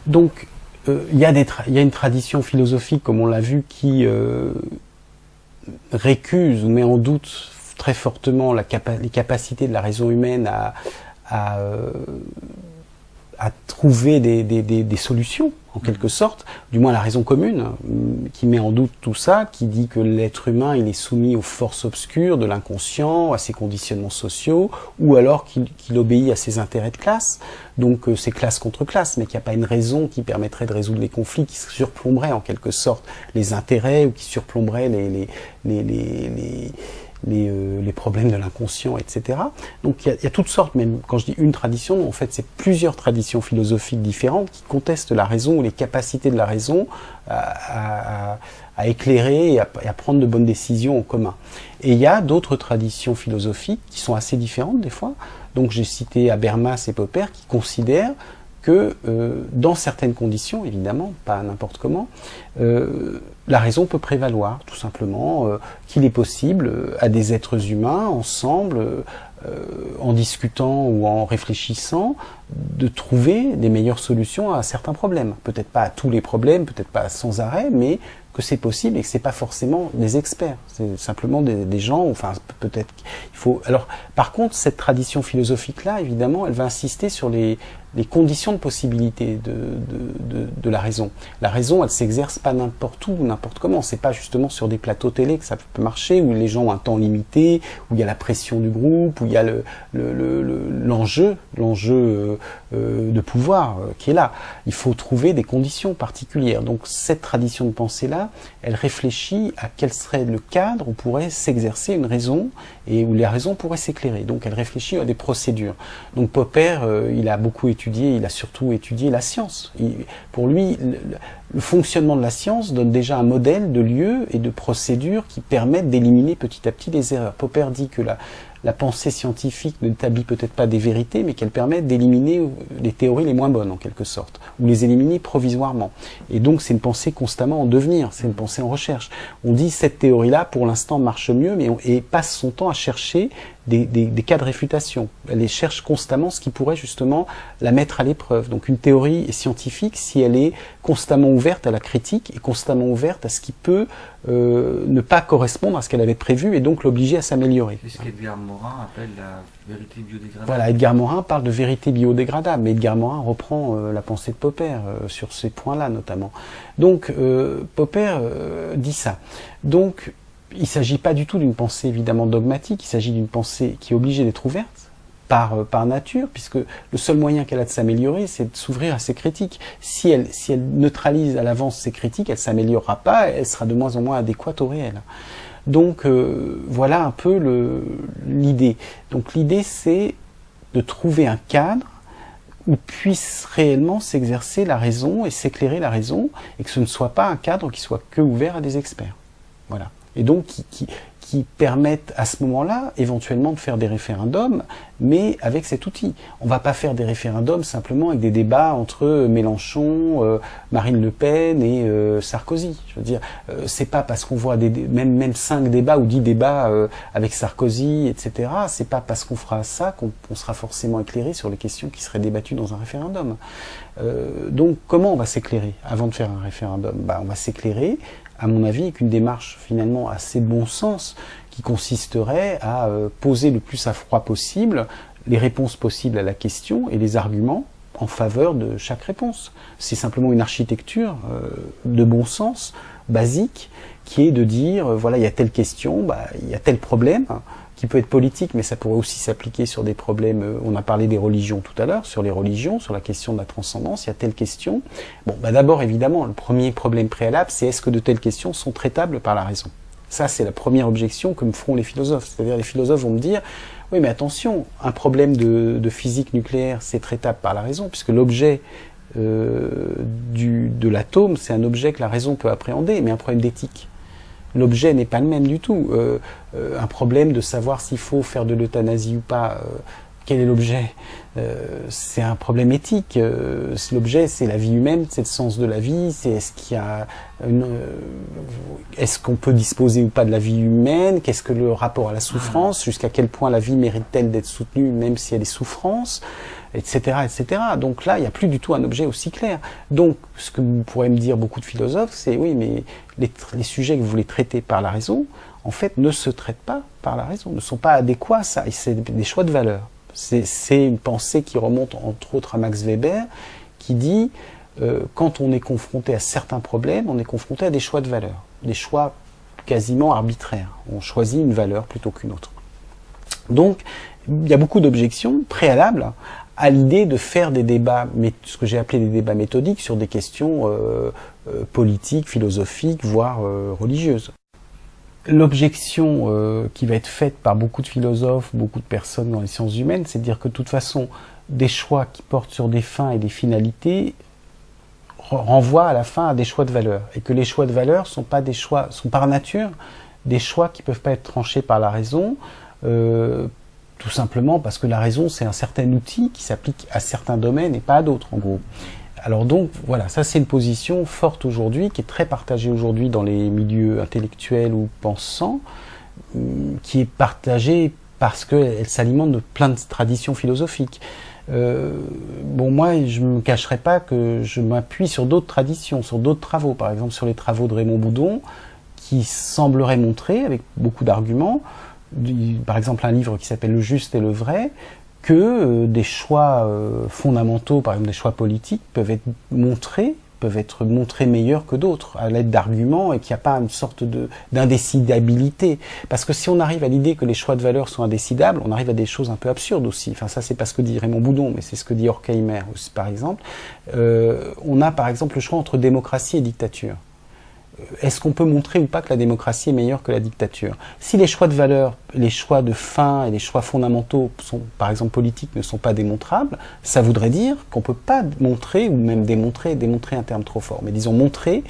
Donc, il y a une tradition philosophique, comme on l'a vu, qui récuse ou met en doute très fortement les capacités de la raison humaine à trouver des solutions, en quelque sorte, du moins la raison commune, qui met en doute tout ça, qui dit que l'être humain il est soumis aux forces obscures de l'inconscient, à ses conditionnements sociaux, ou alors qu'il obéit à ses intérêts de classe, donc c'est classe contre classe, mais qu'il n'y a pas une raison qui permettrait de résoudre les conflits, qui surplomberait en quelque sorte les intérêts, ou qui surplomberait les problèmes de l'inconscient, etc. Donc il y a toutes sortes, même quand je dis une tradition, en fait c'est plusieurs traditions philosophiques différentes qui contestent la raison ou les capacités de la raison à éclairer et à prendre de bonnes décisions en commun. Et il y a d'autres traditions philosophiques qui sont assez différentes des fois. Donc j'ai cité Habermas et Popper qui considèrent que dans certaines conditions, évidemment, pas n'importe comment, la raison peut prévaloir, tout simplement, qu'il est possible à des êtres humains, ensemble, en discutant ou en réfléchissant, de trouver des meilleures solutions à certains problèmes. Peut-être pas à tous les problèmes, peut-être pas sans arrêt, mais que c'est possible et que c'est pas forcément des experts, c'est simplement des gens, enfin peut-être il faut. Alors par contre cette tradition philosophique là, évidemment, elle va insister sur les conditions de possibilité de la raison. La raison, elle s'exerce pas n'importe où, n'importe comment. C'est pas justement sur des plateaux télé que ça peut marcher, où les gens ont un temps limité, où il y a la pression du groupe, où il y a l'enjeu de pouvoir qui est là. Il faut trouver des conditions particulières. Donc cette tradition de pensée-là, elle réfléchit à quel serait le cadre où pourrait s'exercer une raison et où les raisons pourraient s'éclairer. Donc elle réfléchit à des procédures. Donc Popper, il a beaucoup étudié, il a surtout étudié la science. Pour lui, le fonctionnement de la science donne déjà un modèle de lieux et de procédures qui permettent d'éliminer petit à petit les erreurs. Popper dit que la pensée scientifique n'établit peut-être pas des vérités, mais qu'elle permet d'éliminer les théories les moins bonnes, en quelque sorte, ou les éliminer provisoirement. Et donc, c'est une pensée constamment en devenir, c'est une pensée en recherche. On dit, cette théorie-là, pour l'instant, marche mieux, et passe son temps à chercher des cas de réfutation. Elle cherche constamment ce qui pourrait justement la mettre à l'épreuve. Donc une théorie scientifique, si elle est constamment ouverte à la critique et constamment ouverte à ce qui peut ne pas correspondre à ce qu'elle avait prévu et donc l'obliger à s'améliorer. C'est ce qu'Edgar Morin appelle la vérité biodégradable. Voilà, Edgar Morin parle de vérité biodégradable, mais Edgar Morin reprend la pensée de Popper sur ces points-là notamment. Donc Popper dit ça. Donc il ne s'agit pas du tout d'une pensée évidemment dogmatique, il s'agit d'une pensée qui est obligée d'être ouverte par nature, puisque le seul moyen qu'elle a de s'améliorer, c'est de s'ouvrir à ses critiques. Si elle neutralise à l'avance ses critiques, elle ne s'améliorera pas, elle sera de moins en moins adéquate au réel. Donc voilà un peu l'idée. Donc l'idée, c'est de trouver un cadre où puisse réellement s'exercer la raison et s'éclairer la raison, et que ce ne soit pas un cadre qui soit que ouvert à des experts. Voilà. Et donc qui permettent à ce moment-là éventuellement de faire des référendums, mais avec cet outil. On ne va pas faire des référendums simplement avec des débats entre Mélenchon, Marine Le Pen et Sarkozy. Je veux dire, c'est pas parce qu'on voit même 5 débats ou 10 débats avec Sarkozy, etc. C'est pas parce qu'on fera ça qu'on sera forcément éclairé sur les questions qui seraient débattues dans un référendum. Donc comment on va s'éclairer avant de faire un référendum? On va s'éclairer, à mon avis, avec une démarche finalement assez de bon sens, qui consisterait à poser le plus à froid possible les réponses possibles à la question et les arguments en faveur de chaque réponse. C'est simplement une architecture de bon sens, basique, qui est de dire, voilà, il y a telle question, il y a tel problème, qui peut être politique, mais ça pourrait aussi s'appliquer sur des problèmes, on a parlé des religions tout à l'heure, sur les religions, sur la question de la transcendance, il y a telle question. Bon, d'abord, évidemment, le premier problème préalable, c'est est-ce que de telles questions sont traitables par la raison? Ça, c'est la première objection que me feront les philosophes. C'est-à-dire, les philosophes vont me dire, oui, mais attention, un problème de physique nucléaire, c'est traitable par la raison, puisque l'objet de l'atome, c'est un objet que la raison peut appréhender, mais un problème d'éthique. L'objet n'est pas le même du tout. Un problème de savoir s'il faut faire de l'euthanasie ou pas, quel est l'objet? C'est un problème éthique. L'objet, c'est la vie humaine, c'est le sens de la vie, c'est est-ce qu'on peut disposer ou pas de la vie humaine, qu'est-ce que le rapport à la souffrance, jusqu'à quel point la vie mérite-t-elle d'être soutenue même si elle est souffrance, etc., etc. Donc là, il n'y a plus du tout un objet aussi clair. Donc, ce que vous pourrez me dire beaucoup de philosophes, c'est oui, mais les sujets que vous voulez traiter par la raison, en fait, ne se traitent pas par la raison, ne sont pas adéquats à ça, et c'est des choix de valeur. C'est une pensée qui remonte entre autres à Max Weber, qui dit quand on est confronté à certains problèmes, on est confronté à des choix de valeur, des choix quasiment arbitraires. On choisit une valeur plutôt qu'une autre. Donc, il y a beaucoup d'objections préalables à l'idée de faire des débats, ce que j'ai appelé des débats méthodiques, sur des questions politiques, philosophiques, voire religieuses. L'objection qui va être faite par beaucoup de philosophes, beaucoup de personnes dans les sciences humaines, c'est de dire que de toute façon, des choix qui portent sur des fins et des finalités renvoient à la fin à des choix de valeur, et que les choix de valeur sont par nature des choix qui peuvent pas être tranchés par la raison, tout simplement parce que la raison c'est un certain outil qui s'applique à certains domaines et pas à d'autres, en gros. Alors donc, voilà, ça c'est une position forte aujourd'hui, qui est très partagée aujourd'hui dans les milieux intellectuels ou pensants, qui est partagée parce qu'elle s'alimente de plein de traditions philosophiques. Moi, je ne me cacherai pas que je m'appuie sur d'autres traditions, sur d'autres travaux, par exemple sur les travaux de Raymond Boudon, qui sembleraient montrer, avec beaucoup d'arguments, par exemple un livre qui s'appelle Le Juste et le Vrai, que des choix fondamentaux, par exemple des choix politiques, peuvent être montrés meilleurs que d'autres, à l'aide d'arguments, et qu'il n'y a pas une sorte d'indécidabilité. Parce que si on arrive à l'idée que les choix de valeur sont indécidables, on arrive à des choses un peu absurdes aussi. Enfin, ça, c'est pas ce que dit Raymond Boudon, mais c'est ce que dit Horkheimer aussi, par exemple. On a, par exemple, le choix entre démocratie et dictature. Est-ce qu'on peut montrer ou pas que la démocratie est meilleure que la dictature? Si les choix de valeur, les choix de fin et les choix fondamentaux, par exemple politiques, ne sont pas démontrables, ça voudrait dire qu'on ne peut pas montrer, ou même démontrer un terme trop fort, mais disons montrer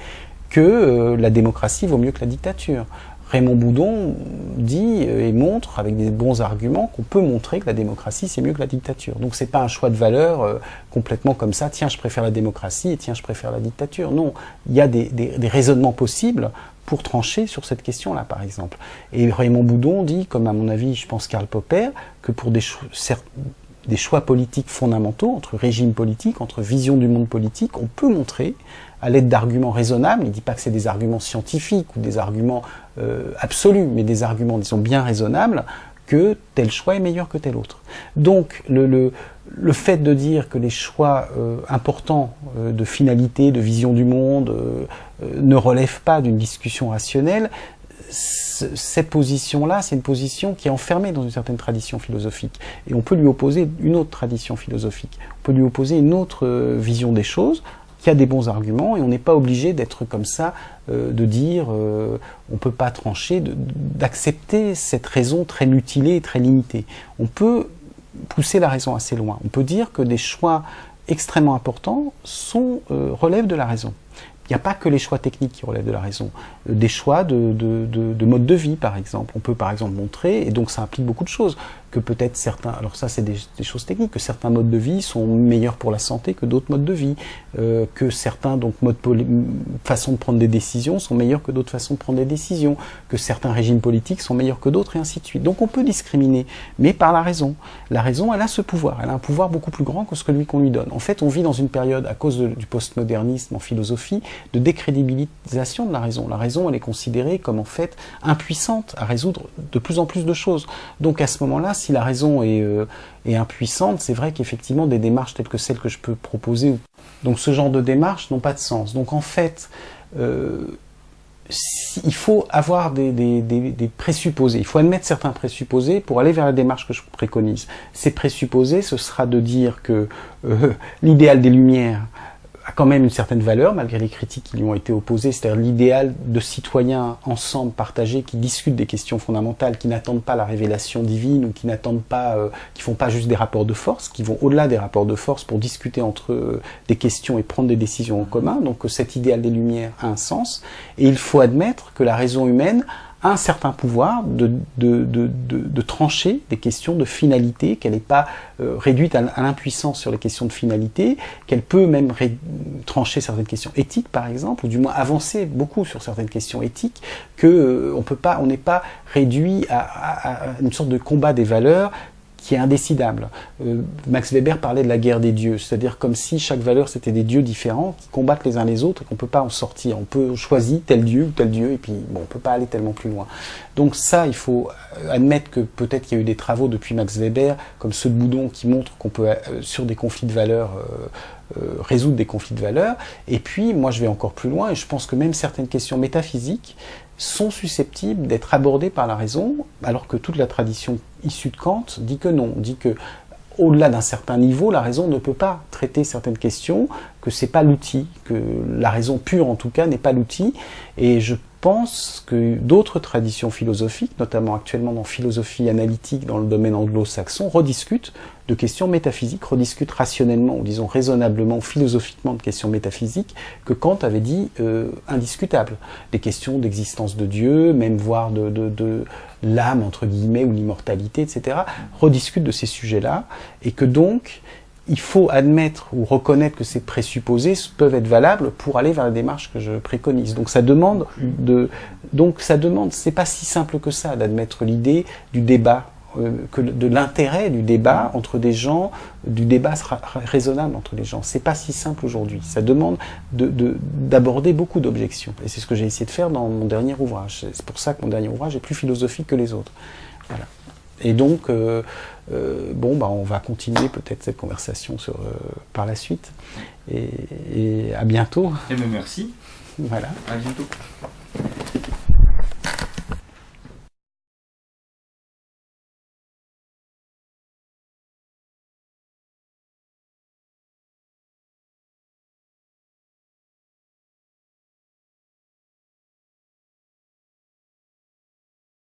que la démocratie vaut mieux que la dictature. Raymond Boudon dit et montre avec des bons arguments qu'on peut montrer que la démocratie c'est mieux que la dictature. Donc c'est pas un choix de valeur complètement comme ça, tiens je préfère la démocratie et tiens je préfère la dictature. Non, il y a des raisonnements possibles pour trancher sur cette question-là par exemple. Et Raymond Boudon dit, comme à mon avis je pense Karl Popper, que pour des choix politiques fondamentaux, entre régimes politiques, entre visions du monde politique, on peut montrer à l'aide d'arguments raisonnables, il ne dit pas que c'est des arguments scientifiques ou des arguments absolus, mais des arguments, disons, bien raisonnables, que tel choix est meilleur que tel autre. Donc, le fait de dire que les choix importants de finalité, de vision du monde, ne relèvent pas d'une discussion rationnelle, cette position-là, c'est une position qui est enfermée dans une certaine tradition philosophique. Et on peut lui opposer une autre tradition philosophique. On peut lui opposer une autre vision des choses, qui a des bons arguments, et on n'est pas obligé d'être comme ça, de dire on peut pas trancher, d'accepter cette raison très mutilée et très limitée. On peut pousser la raison assez loin. On peut dire que des choix extrêmement importants relèvent de la raison. Il n'y a pas que les choix techniques qui relèvent de la raison. Des choix de mode de vie, par exemple. On peut, par exemple, montrer, et donc ça implique beaucoup de choses, que peut-être certains, alors ça c'est des choses techniques, que certains modes de vie sont meilleurs pour la santé que d'autres modes de vie, que certains façons de prendre des décisions sont meilleures que d'autres façons de prendre des décisions, que certains régimes politiques sont meilleurs que d'autres, et ainsi de suite. Donc on peut discriminer, mais par la raison. La raison, elle a ce pouvoir, elle a un pouvoir beaucoup plus grand que celui qu'on lui donne. En fait, on vit dans une période, à cause du postmodernisme en philosophie, de décrédibilisation de la raison. La raison, elle est considérée comme en fait impuissante à résoudre de plus en plus de choses. Donc à ce moment-là, si la raison est impuissante, c'est vrai qu'effectivement des démarches telles que celles que je peux proposer, donc ce genre de démarches n'ont pas de sens. Donc en fait, il faut avoir des présupposés, il faut admettre certains présupposés pour aller vers la démarche que je préconise. Ces présupposés, ce sera de dire que l'idéal des Lumières a quand même une certaine valeur, malgré les critiques qui lui ont été opposées, c'est-à-dire l'idéal de citoyens ensemble partagés qui discutent des questions fondamentales, qui n'attendent pas la révélation divine, ou qui n'attendent pas, qui font pas juste des rapports de force, qui vont au-delà des rapports de force pour discuter entre eux des questions et prendre des décisions en commun. Donc cet idéal des Lumières a un sens, et il faut admettre que la raison humaine a un certain pouvoir de trancher des questions de finalité, qu'elle n'est pas réduite à l'impuissance sur les questions de finalité, qu'elle peut même trancher certaines questions éthiques, par exemple, ou du moins avancer beaucoup sur certaines questions éthiques, que on n'est pas réduit à une sorte de combat des valeurs qui est indécidable. Max Weber parlait de la guerre des dieux, c'est-à-dire comme si chaque valeur c'était des dieux différents qui combattent les uns les autres et qu'on ne peut pas en sortir. On peut choisir tel dieu ou tel dieu et puis bon, on ne peut pas aller tellement plus loin. Donc ça, il faut admettre que peut-être qu'il y a eu des travaux depuis Max Weber, comme ceux de Boudon, qui montrent qu'on peut, sur des conflits de valeurs, résoudre des conflits de valeurs. Et puis, moi je vais encore plus loin et je pense que même certaines questions métaphysiques sont susceptibles d'être abordées par la raison, alors que toute la tradition issue de Kant dit que non, dit que au-delà d'un certain niveau, la raison ne peut pas traiter certaines questions, que c'est pas l'outil, que la raison pure en tout cas n'est pas l'outil. Et je pense que d'autres traditions philosophiques, notamment actuellement dans philosophie analytique dans le domaine anglo-saxon, rediscutent de questions métaphysiques, rediscutent rationnellement, ou disons raisonnablement, philosophiquement de questions métaphysiques que Kant avait dit indiscutables. Des questions d'existence de Dieu, même voire de l'âme, entre guillemets, ou l'immortalité, etc., rediscutent de ces sujets-là, et que donc, il faut admettre ou reconnaître que ces présupposés peuvent être valables pour aller vers la démarche que je préconise. Donc ça demande c'est pas si simple que ça d'admettre l'idée du débat, que de l'intérêt du débat entre des gens, du débat raisonnable entre les gens. C'est pas si simple aujourd'hui. Ça demande d'aborder beaucoup d'objections. Et c'est ce que j'ai essayé de faire dans mon dernier ouvrage. C'est pour ça que mon dernier ouvrage est plus philosophique que les autres. Voilà. Et donc, on va continuer peut-être cette conversation par la suite. Et à bientôt. Et bien merci. Voilà. À bientôt.